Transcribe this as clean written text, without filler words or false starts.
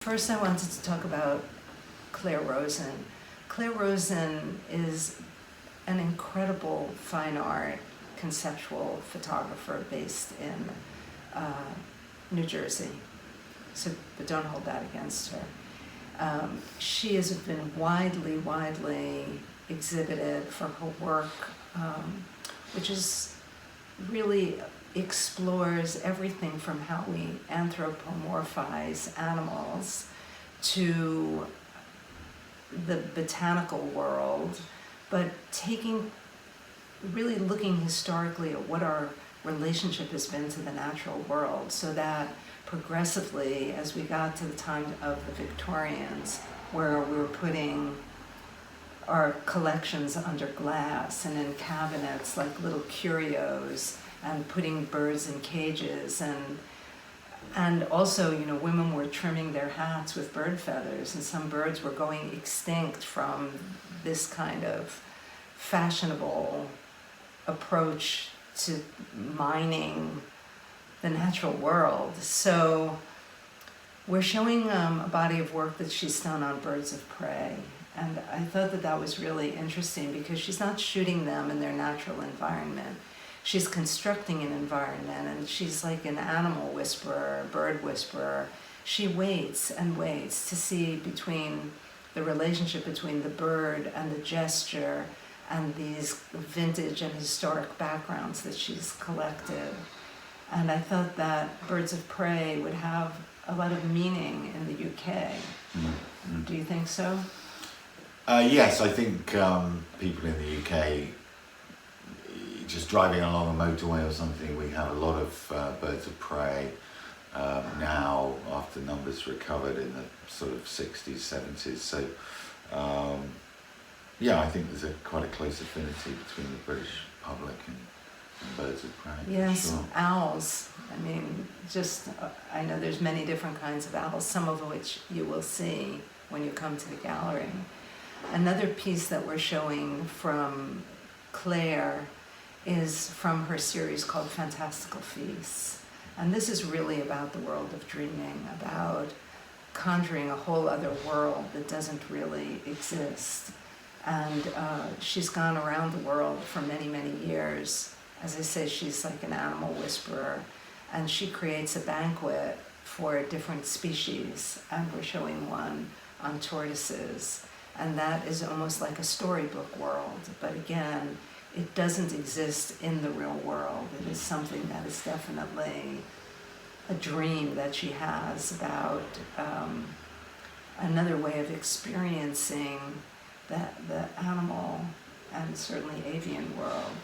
First, I wanted to talk about Claire Rosen. Claire Rosen is an incredible fine art conceptual photographer based in New Jersey. But don't hold that against her. She has been widely exhibited for her work, which is really explores everything from how we anthropomorphize animals to the botanical world, but really looking historically at what our relationship has been to the natural world, so that progressively, as we got to the time of the Victorians, where we were putting our collections under glass and in cabinets like little curios, and putting birds in cages, and also, women were trimming their hats with bird feathers, and some birds were going extinct from this kind of fashionable approach to mining the natural world. So we're showing a body of work that she's done on birds of prey. And I thought that was really interesting because she's not shooting them in their natural environment. She's constructing an environment, and she's like an animal whisperer, bird whisperer. She waits and waits to see the relationship between the bird and the gesture and these vintage and historic backgrounds that she's collected. And I thought that birds of prey would have a lot of meaning in the UK. Mm-hmm. Do you think so? Yes, I think people in the UK, just driving along a motorway or something, we have a lot of birds of prey now, after numbers recovered in the sort of 60s, 70s. So, I think there's quite a close affinity between the British public and birds of prey. Yes, sure. Owls. I know there's many different kinds of owls, some of which you will see when you come to the gallery. Another piece that we're showing from Claire is from her series called Fantastical Feasts. And this is really about the world of dreaming, about conjuring a whole other world that doesn't really exist. And she's gone around the world for many years. As I say, she's like an animal whisperer, and she creates a banquet for different species, and we're showing one on tortoises. And that is almost like a storybook world, but again, it doesn't exist in the real world. It is something that is definitely a dream that she has about another way of experiencing the animal and certainly avian world.